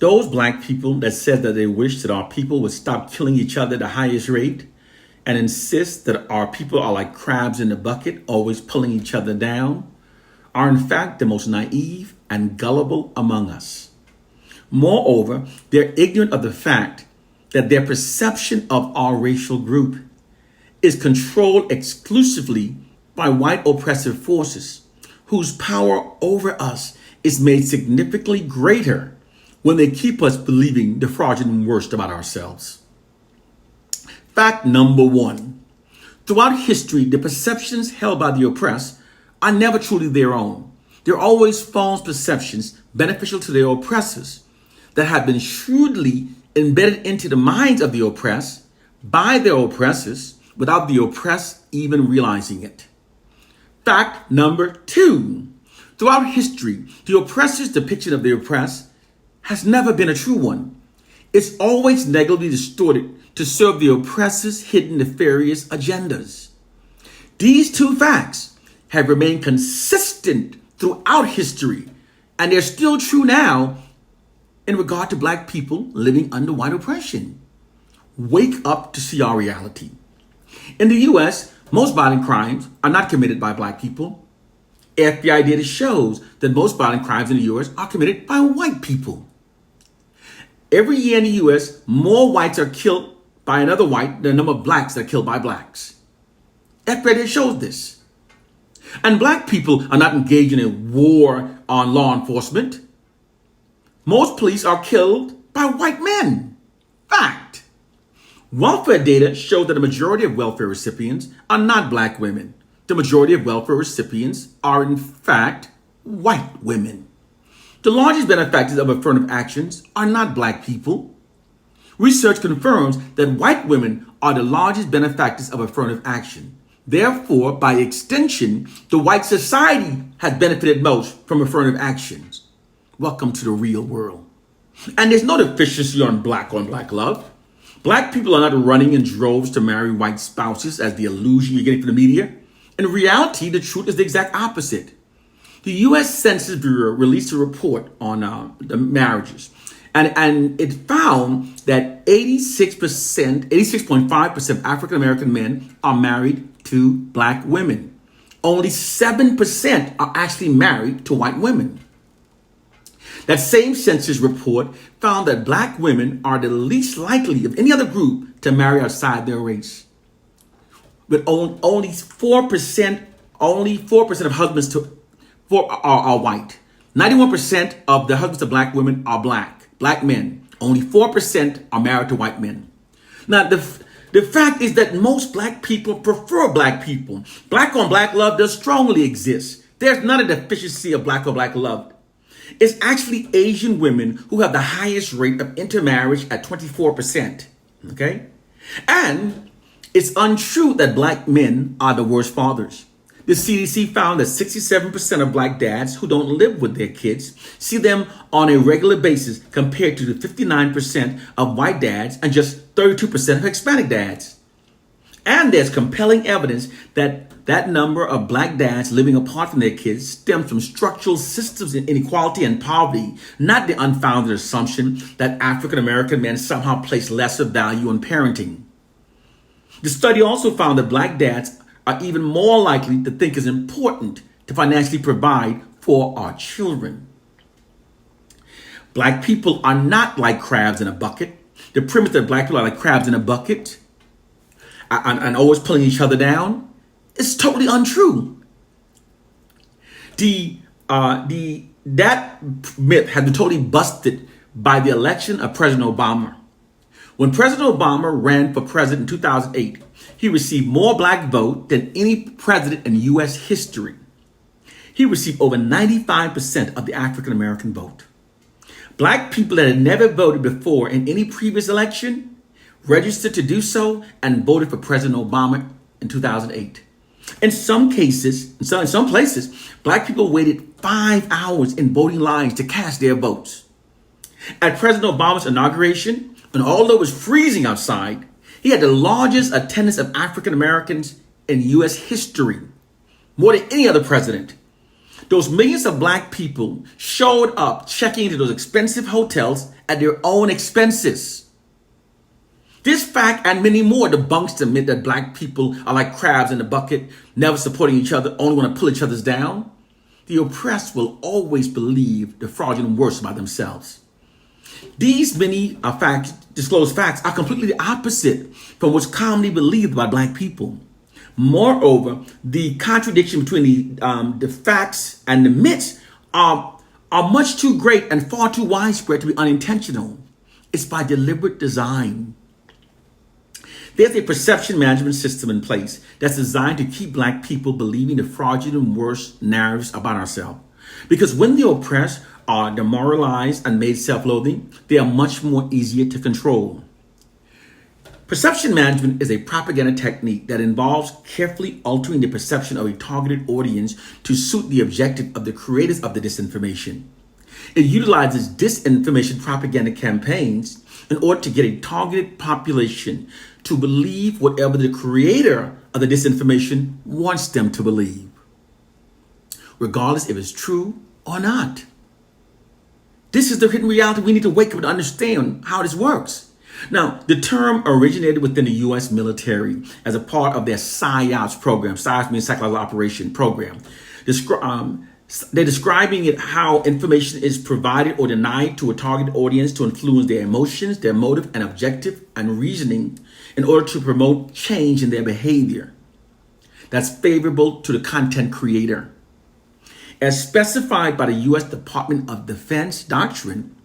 Those black people that said that they wish that our people would stop killing each other at the highest rate and insist that our people are like crabs in a bucket, always pulling each other down, are in fact the most naive and gullible among us. Moreover, they're ignorant of the fact that their perception of our racial group is controlled exclusively by white oppressive forces, whose power over us is made significantly greater when they keep us believing the fraudulent worst about ourselves. Fact number one: throughout history, the perceptions held by the oppressed are never truly their own. They're always false perceptions beneficial to their oppressors that have been shrewdly embedded into the minds of the oppressed by their oppressors without the oppressed even realizing it. Fact number two: throughout history, the oppressor's depiction of the oppressed has never been a true one. It's always negatively distorted to serve the oppressor's hidden nefarious agendas. These two facts have remained consistent throughout history, and they're still true now in regard to black people living under white oppression. Wake up to see our reality. In the US, most violent crimes are not committed by black people. FBI data shows that most violent crimes in the US are committed by white people. Every year in the US, more whites are killed by another white than the number of blacks that are killed by blacks. FBI data shows this. And black people are not engaged in a war on law enforcement. Most police are killed by white men. Fact. Welfare data show that the majority of welfare recipients are not black women. The majority of welfare recipients are, in fact, white women. The largest benefactors of affirmative actions are not black people. Research confirms that white women are the largest benefactors of affirmative action. Therefore, by extension, the white society has benefited most from affirmative actions. Welcome to the real world. And there's no deficiency on black love. Black people are not running in droves to marry white spouses as the illusion you're getting from the media. In reality, the truth is the exact opposite. The U.S. Census Bureau released a report on the marriages, and it found that 86.5% of African American men are married to black women. Only 7% are actually married to white women. That same census report found that black women are the least likely of any other group to marry outside their race. But only 4% of husbands are white. 91% of the husbands of black women are black men. Only 4% are married to white men. Now, the fact is that most black people prefer black people. Black on black love does strongly exist. There's not a deficiency of black on black love. It's actually Asian women who have the highest rate of intermarriage at 24%. Okay? And it's untrue that black men are the worst fathers. The CDC found that 67% of black dads who don't live with their kids see them on a regular basis compared to the 59% of white dads and just 32% of Hispanic dads. And there's compelling evidence that that number of black dads living apart from their kids stems from structural systems of inequality and poverty, not the unfounded assumption that African American men somehow place lesser value on parenting. The study also found that black dads are even more likely to think it's important to financially provide for our children. Black people are not like crabs in a bucket. The premise that black people are like crabs in a bucket and always pulling each other down is totally untrue. That myth has been totally busted by the election of President Obama. When President Obama ran for president in 2008, he received more black vote than any president in U.S. history. He received over 95% of the African American vote. Black people that had never voted before in any previous election registered to do so and voted for President Obama in 2008. In some cases, in some places, black people waited 5 hours in voting lines to cast their votes. At President Obama's inauguration, and although it was freezing outside, he had the largest attendance of African Americans in U.S. history, more than any other president. Those millions of black people showed up checking into those expensive hotels at their own expenses. This fact and many more debunks the myth that black people are like crabs in a bucket, never supporting each other, only want to pull each other's down. The oppressed will always believe the fraudulent worst about themselves. These many disclosed facts are completely the opposite from what's commonly believed by black people. Moreover, the contradiction between the facts and the myths are much too great and far too widespread to be unintentional. It's by deliberate design. There's a perception management system in place that's designed to keep black people believing the fraudulent worst narratives about ourselves. Because when the oppressed are demoralized and made self-loathing, they are much more easier to control. Perception management is a propaganda technique that involves carefully altering the perception of a targeted audience to suit the objective of the creators of the disinformation. It utilizes disinformation propaganda campaigns in order to get a targeted population to believe whatever the creator of the disinformation wants them to believe, regardless if it's true or not. This is the hidden reality. We need to wake up and understand how this works. Now, the term originated within the U.S. military as a part of their PSYOPs program. PSYOPs means psychological operation program. They're describing it how information is provided or denied to a target audience to influence their emotions, their motive and objective and reasoning in order to promote change in their behavior that's favorable to the content creator. As specified by the U.S. Department of Defense doctrine,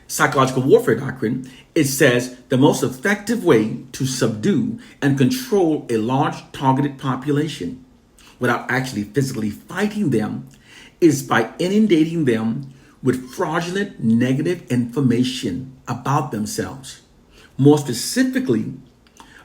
psychological warfare doctrine, it says the most effective way to subdue and control a large targeted population without actually physically fighting them is by inundating them with fraudulent negative information about themselves. More specifically,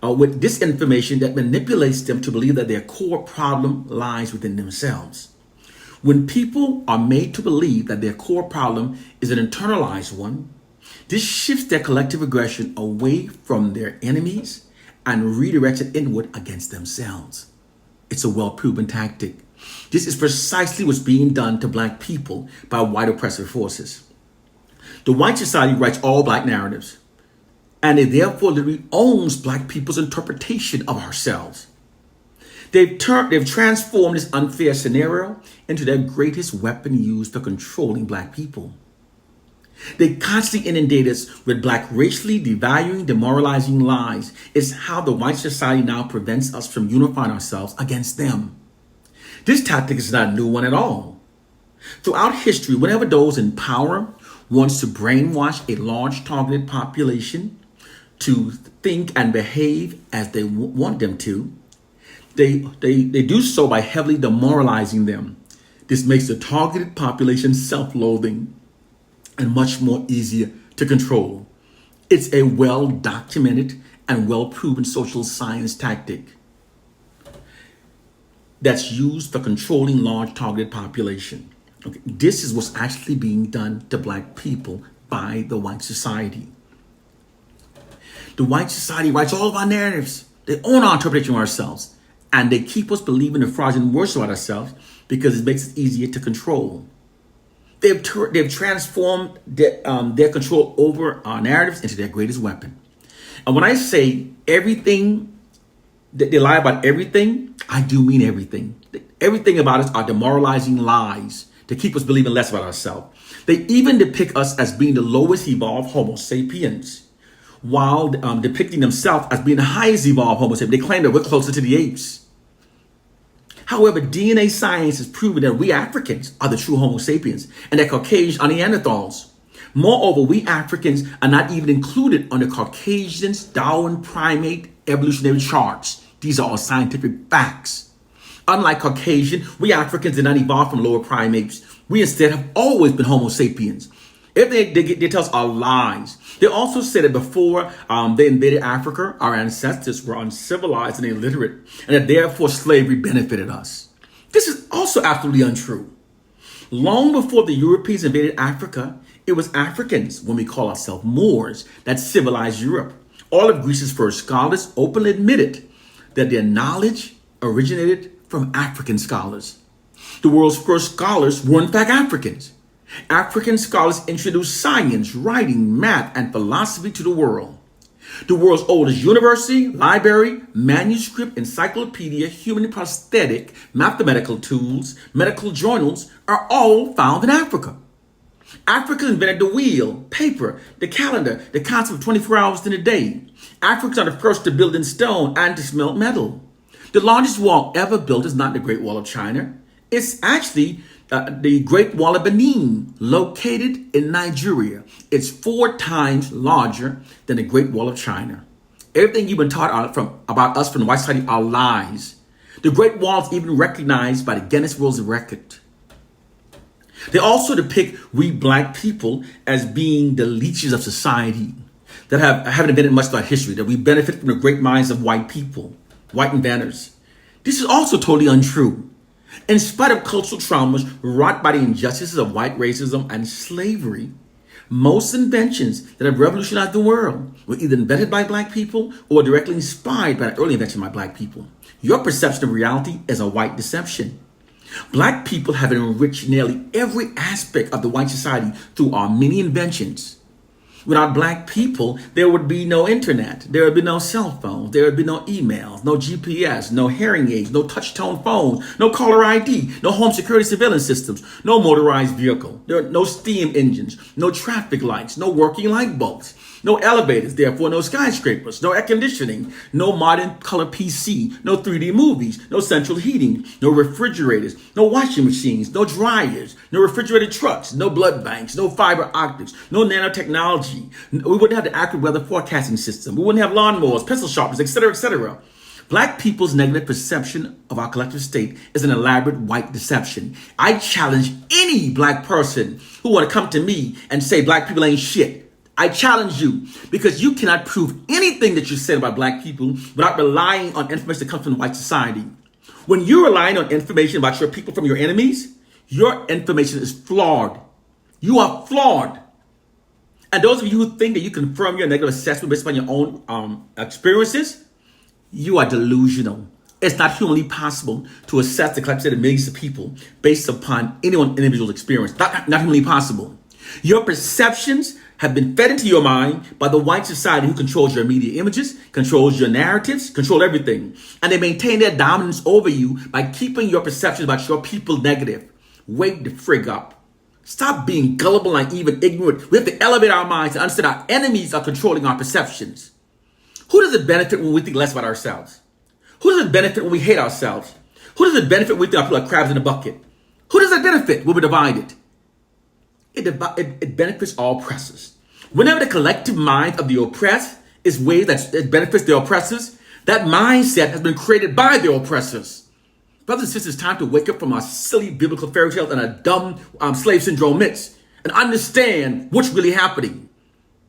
with disinformation that manipulates them to believe that their core problem lies within themselves. When people are made to believe that their core problem is an internalized one, this shifts their collective aggression away from their enemies and redirects it inward against themselves. It's a well-proven tactic. This is precisely what's being done to black people by white oppressive forces. The white society writes all black narratives, and it therefore literally owns black people's interpretation of ourselves. They've transformed this unfair scenario into their greatest weapon used for controlling black people. They constantly inundate us with black racially devaluing, demoralizing lies. It's how the white society now prevents us from unifying ourselves against them. This tactic is not a new one at all. Throughout history, whenever those in power wants to brainwash a large targeted population to think and behave as they want them to, they do so by heavily demoralizing them. This makes the targeted population self-loathing and much more easier to control. It's a well-documented and well-proven social science tactic that's used for controlling large targeted population. Okay. This is what's actually being done to black people by the white society. The white society writes all of our narratives. They own our interpretation of ourselves. And they keep us believing the fraudulent worst about ourselves because it makes it easier to control. They've transformed their control over our narratives into their greatest weapon. And when I say everything, that they lie about everything, I do mean everything. Everything about us are demoralizing lies to keep us believing less about ourselves. They even depict us as being the lowest evolved Homo sapiens, while depicting themselves as being the highest evolved Homo sapiens. They claim that we're closer to the apes. However, DNA science has proven that we Africans are the true Homo sapiens and that Caucasians are Neanderthals. Moreover, we Africans are not even included on the Caucasians' Darwin primate evolutionary charts. These are all scientific facts. Unlike Caucasian, we Africans did not evolve from lower primates. We instead have always been Homo sapiens. If they tell us are lies. They also said that before they invaded Africa, our ancestors were uncivilized and illiterate, and that therefore slavery benefited us. This is also absolutely untrue. Long before the Europeans invaded Africa, it was Africans, when we call ourselves Moors, that civilized Europe. All of Greece's first scholars openly admitted that their knowledge originated from African scholars. The world's first scholars were in fact Africans. African scholars introduced science, writing, math, and philosophy to the world. The world's oldest university, library, manuscript, encyclopedia, human prosthetic, mathematical tools, medical journals are all found in Africa. Africa invented the wheel, paper, the calendar, the concept of 24 hours in a day. Africans are the first to build in stone and to smelt metal. The largest wall ever built is not the Great Wall of China. It's actually the Great Wall of Benin, located in Nigeria. It's 4 times larger than the Great Wall of China. Everything you've been taught about us from the white society are lies. The Great Wall is even recognized by the Guinness World Record. They also depict we black people as being the leeches of society that haven't invented much about history, that we benefit from the great minds of white people, white inventors. This is also totally untrue. In spite of cultural traumas wrought by the injustices of white racism and slavery, most inventions that have revolutionized the world were either invented by black people or directly inspired by the early invention by black people. Your perception of reality is a white deception. Black people have enriched nearly every aspect of the white society through our many inventions. Without black people, there would be no internet. There would be no cell phones. There would be no emails, no GPS, no hearing aids, no touch-tone phones, no caller ID, no home security surveillance systems, no motorized vehicle. There are no steam engines, no traffic lights, no working light bulbs, no elevators, therefore no skyscrapers, no air conditioning, no modern color PC, no 3D movies, no central heating, no refrigerators, no washing machines, no dryers, no refrigerated trucks, no blood banks, no fiber optics, no nanotechnology. We wouldn't have the accurate weather forecasting system. We wouldn't have lawnmowers, pencil sharpeners, etc., etc. Black people's negative perception of our collective state is an elaborate white deception. I challenge any black person who want to come to me and say black people ain't shit. I challenge you, because you cannot prove anything that you said about black people without relying on information that comes from white society. When you're relying on information about your people from your enemies, your information is flawed. You are flawed. And those of you who think that you confirm your negative assessment based on your own experiences, you are delusional. It's not humanly possible to assess the collective state of millions of people based upon any one individual's experience. Not humanly possible. Your perceptions have been fed into your mind by the white society who controls your media images, controls your narratives, control everything. And they maintain their dominance over you by keeping your perceptions about your people negative. Wake the frig up. Stop being gullible, naive, and ignorant. We have to elevate our minds and understand our enemies are controlling our perceptions. Who does it benefit when we think less about ourselves? Who does it benefit when we hate ourselves? Who does it benefit when we think our people are crabs in a bucket? Who does it benefit when we're divided? It benefits all oppressors. Whenever the collective mind of the oppressed is ways that it benefits the oppressors, that mindset has been created by the oppressors. Brothers and sisters, it's time to wake up from our silly biblical fairy tales and our dumb slave syndrome myths and understand what's really happening.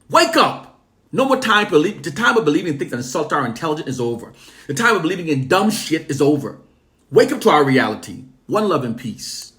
Wake up! No more time to believe. The time of believing in things that insult our intelligence is over. The time of believing in dumb shit is over. Wake up to our reality. One love and peace.